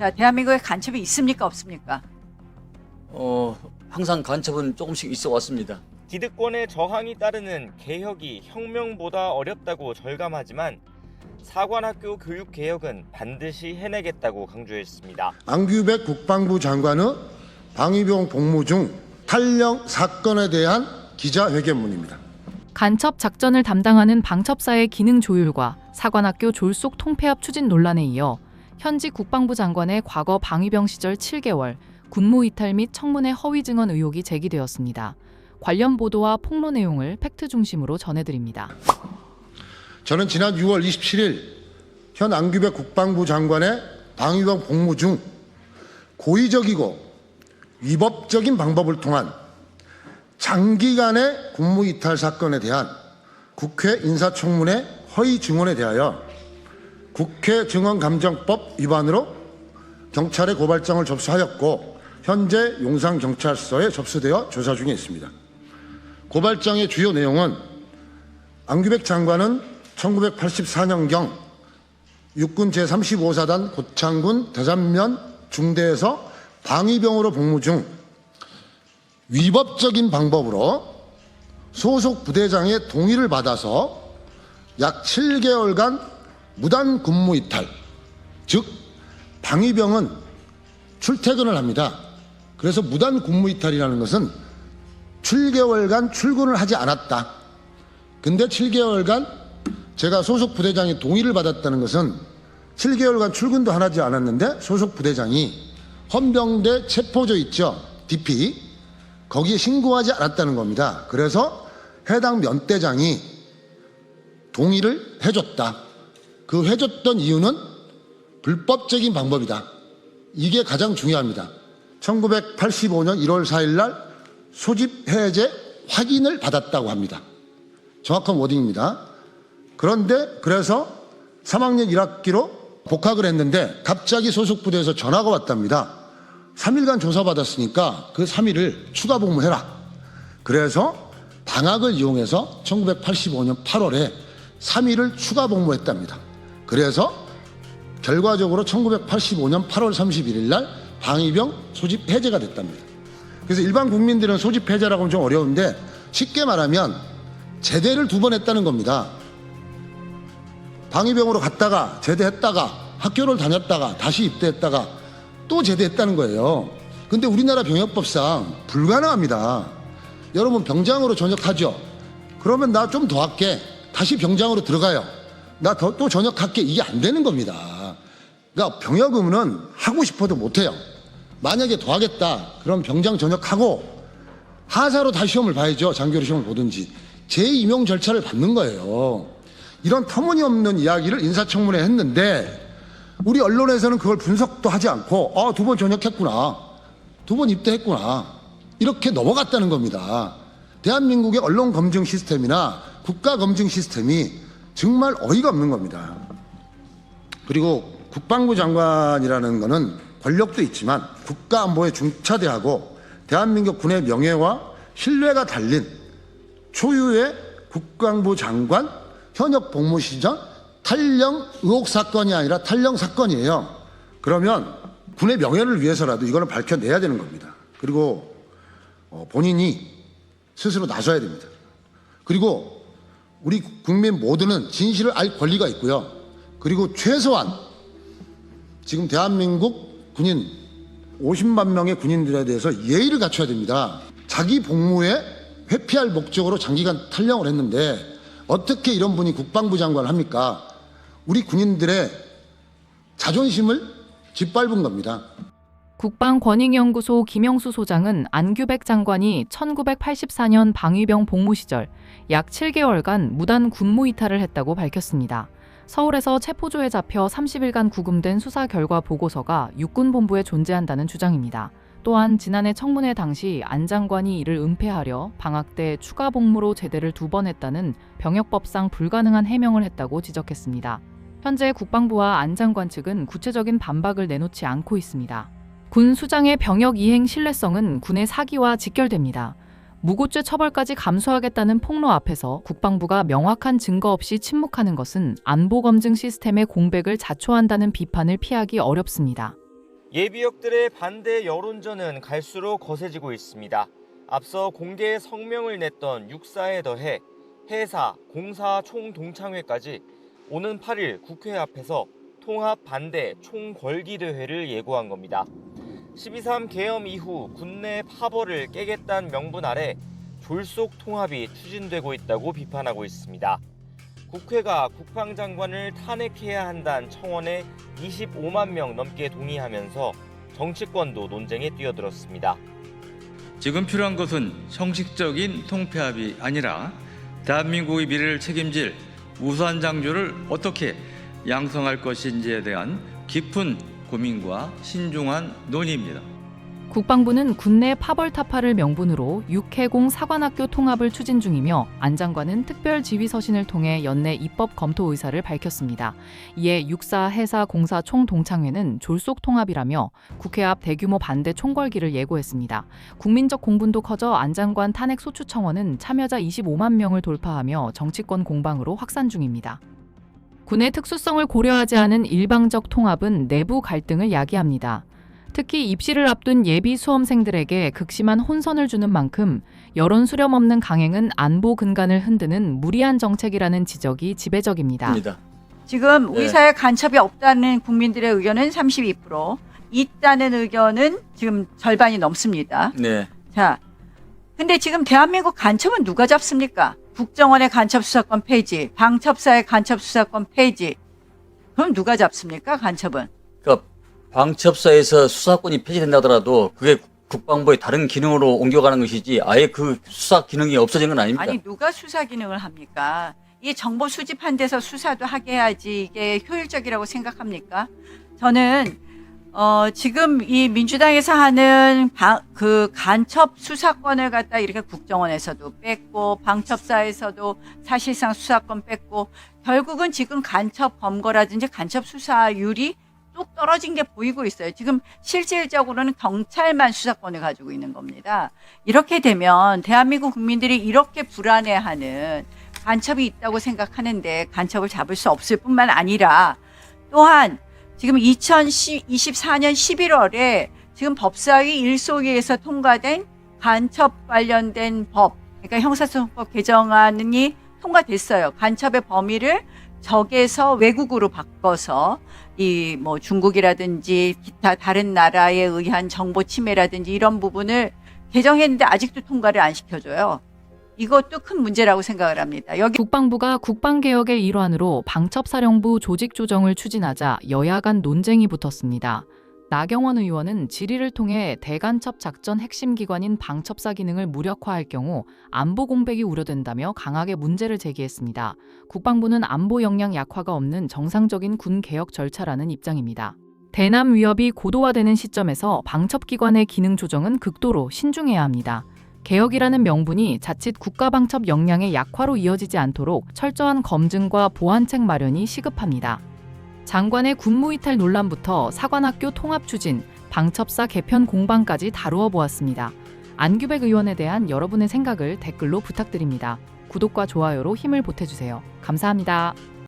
자, 대한민국에 간첩이 있습니까, 없습니까? 항상 간첩은 조금씩 있어 왔습니다. 기득권의 저항이 따르는 개혁이 혁명보다 어렵다고 절감하지만 사관학교 교육개혁은 반드시 해내겠다고 강조했습니다. 안규백 국방부 장관의 방위병 복무 중 탈영 사건에 대한 기자회견문입니다. 간첩 작전을 담당하는 방첩사의 기능 조율과 사관학교 졸속 통폐합 추진 논란에 이어 현직 국방부 장관의 과거 방위병 시절 7개월 군무 이탈 및 청문회 허위 증언 의혹이 제기되었습니다. 관련 보도와 폭로 내용을 팩트 중심으로 전해드립니다. 저는 지난 6월 27일 현 안규백 국방부 장관의 방위병 복무 중 고의적이고 위법적인 방법을 통한 장기간의 군무 이탈 사건에 대한 국회 인사청문회 허위 증언에 대하여 국회 증언감정법 위반으로 경찰에 고발장을 접수하였고 현재 용산경찰서에 접수되어 조사 중에 있습니다. 고발장의 주요 내용은 안규백 장관은 1984년경 육군 제35사단 고창군 대산면 중대에서 방위병으로 복무 중 위법적인 방법으로 소속 부대장의 동의를 받아서 약 7개월간 무단 군무 이탈, 즉 방위병은 출퇴근을 합니다. 그래서 무단 군무 이탈이라는 것은 7개월간 출근을 하지 않았다. 근데 7개월간 제가 소속 부대장의 동의를 받았다는 것은 7개월간 출근도 하지 않았는데 소속 부대장이 헌병대 체포조 있죠, DP, 거기에 신고하지 않았다는 겁니다. 그래서 해당 면대장이 동의를 해줬다. 그 해줬던 이유는 불법적인 방법이다. 이게 가장 중요합니다. 1985년 1월 4일 날 소집 해제 확인을 받았다고 합니다. 정확한 워딩입니다. 그런데 그래서 3학년 1학기로 복학을 했는데 갑자기 소속 부대에서 전화가 왔답니다. 3일간 조사받았으니까 그 3일을 추가 복무해라. 그래서 방학을 이용해서 1985년 8월에 3일을 추가 복무했답니다. 그래서 결과적으로 1985년 8월 31일 날 방위병 소집 해제가 됐답니다. 그래서 일반 국민들은 소집 해제라고 하면 좀 어려운데 쉽게 말하면 제대를 2번 했다는 겁니다. 방위병으로 갔다가 제대했다가 학교를 다녔다가 다시 입대했다가 또 제대했다는 거예요. 근데 우리나라 병역법상 불가능합니다. 여러분 병장으로 전역하죠. 그러면 나 좀 더 할게. 다시 병장으로 들어가요. 나 또 전역할게. 이게 안 되는 겁니다. 그러니까 병역 의무는 하고 싶어도 못해요. 만약에 더 하겠다. 그럼 병장 전역하고 하사로 다시 시험을 봐야죠. 장교로 시험을 보든지. 재임용 절차를 밟는 거예요. 이런 터무니없는 이야기를 인사청문회에 했는데 우리 언론에서는 그걸 분석도 하지 않고 2번 전역했구나. 2번 입대했구나. 이렇게 넘어갔다는 겁니다. 대한민국의 언론 검증 시스템이나 국가 검증 시스템이 정말 어이가 없는 겁니다. 그리고 국방부 장관이라는 것은 권력도 있지만 국가 안보에 중차대하고 대한민국 군의 명예와 신뢰가 달린 초유의 국방부 장관 현역 복무 시절 탈영 의혹 사건이 아니라 탈영 사건이에요. 그러면 군의 명예를 위해서라도 이거는 밝혀내야 되는 겁니다. 그리고 본인이 스스로 나서야 됩니다. 그리고 우리 국민 모두는 진실을 알 권리가 있고요. 그리고 최소한 지금 대한민국 군인 50만 명의 군인들에 대해서 예의를 갖춰야 됩니다. 자기 복무에 회피할 목적으로 장기간 탈영을 했는데 어떻게 이런 분이 국방부 장관을 합니까? 우리 군인들의 자존심을 짓밟은 겁니다. 국방권익연구소 김영수 소장은 안규백 장관이 1984년 방위병 복무 시절 약 7개월간 무단 군무 이탈을 했다고 밝혔습니다. 서울에서 체포조에 잡혀 30일간 구금된 수사 결과 보고서가 육군본부에 존재한다는 주장입니다. 또한 지난해 청문회 당시 안 장관이 이를 은폐하려 방학 때 추가 복무로 제대를 2번 했다는 병역법상 불가능한 해명을 했다고 지적했습니다. 현재 국방부와 안 장관 측은 구체적인 반박을 내놓지 않고 있습니다. 군 수장의 병역 이행 신뢰성은 군의 사기와 직결됩니다. 무고죄 처벌까지 감수하겠다는 폭로 앞에서 국방부가 명확한 증거 없이 침묵하는 것은 안보검증 시스템의 공백을 자초한다는 비판을 피하기 어렵습니다. 예비역들의 반대 여론전은 갈수록 거세지고 있습니다. 앞서 공개 성명을 냈던 육사에 더해 해사, 공사 총동창회까지 오는 8일 국회 앞에서 통합 반대 총궐기대회를 예고한 겁니다. 12.3 계엄 이후 군내 파벌을 깨겠다는 명분 아래 졸속 통합이 추진되고 있다고 비판하고 있습니다. 국회가 국방장관을 탄핵해야 한다는 청원에 25만 명 넘게 동의하면서 정치권도 논쟁에 뛰어들었습니다. 지금 필요한 것은 형식적인 통폐합이 아니라 대한민국의 미래를 책임질 우수한 장주를 어떻게 양성할 것인지에 대한 깊은 고민과 신중한 논의입니다. 국방부는 군내 파벌 타파를 명분으로 육해공 사관학교 통합을 추진 중이며 안 장관은 특별 지휘 서신을 통해 연내 입법 검토 의사를 밝혔습니다. 이에 육사, 해사, 공사 총동창회는 졸속 통합이라며 국회 앞 대규모 반대 총궐기를 예고했습니다. 국민적 공분도 커져 안 장관 탄핵 소추 청원은 참여자 25만 명을 돌파하며 정치권 공방으로 확산 중입니다. 군의 특수성을 고려하지 않은 일방적 통합은 내부 갈등을 야기합니다. 특히 입시를 앞둔 예비 수험생들에게 극심한 혼선을 주는 만큼 여론 수렴 없는 강행은 안보 근간을 흔드는 무리한 정책이라는 지적이 지배적입니다. 지금 우리 네. 사회에 간첩이 없다는 국민들의 의견은 32%, 있다는 의견은 지금 절반이 넘습니다. 네. 자, 근데 지금 대한민국 간첩은 누가 잡습니까? 국정원의 간첩 수사권 폐지, 방첩사의 간첩 수사권 폐지. 그럼 누가 잡습니까? 간첩은? 그러니까 방첩사에서 수사권이 폐지된다 하더라도 그게 국방부의 다른 기능으로 옮겨가는 것이지 아예 그 수사 기능이 없어진 건 아닙니다. 아니 누가 수사 기능을 합니까? 이 정보 수집한 데서 수사도 하게 해야지 이게 효율적이라고 생각합니까? 저는 지금 이 민주당에서 하는 그 간첩 수사권을 갖다 이렇게 국정원에서도 뺐고 방첩사에서도 사실상 수사권 뺐고 결국은 지금 간첩 검거라든지 간첩 수사율이 뚝 떨어진 게 보이고 있어요. 지금 실질적으로는 경찰만 수사권을 가지고 있는 겁니다. 이렇게 되면 대한민국 국민들이 이렇게 불안해하는 간첩이 있다고 생각하는데 간첩을 잡을 수 없을 뿐만 아니라 또한 지금 2024년 11월에 지금 법사위 일소위에서 통과된 간첩 관련된 법, 그러니까 형사소송법 개정안이 통과됐어요. 간첩의 범위를 적에서 외국으로 바꿔서 이 뭐 중국이라든지 기타 다른 나라에 의한 정보 침해라든지 이런 부분을 개정했는데 아직도 통과를 안 시켜줘요. 이것도 큰 문제라고 생각을 합니다. 여기 국방부가 국방개혁의 일환으로 방첩사령부 조직 조정을 추진하자 여야 간 논쟁이 붙었습니다. 나경원 의원은 질의를 통해 대간첩 작전 핵심 기관인 방첩사 기능을 무력화할 경우 안보 공백이 우려된다며 강하게 문제를 제기했습니다. 국방부는 안보 역량 약화가 없는 정상적인 군 개혁 절차라는 입장입니다. 대남 위협이 고도화되는 시점에서 방첩기관의 기능 조정은 극도로 신중해야 합니다. 개혁이라는 명분이 자칫 국가방첩 역량의 약화로 이어지지 않도록 철저한 검증과 보완책 마련이 시급합니다. 장관의 군무이탈 논란부터 사관학교 통합 추진, 방첩사 개편 공방까지 다루어 보았습니다. 안규백 의원에 대한 여러분의 생각을 댓글로 부탁드립니다. 구독과 좋아요로 힘을 보태주세요. 감사합니다.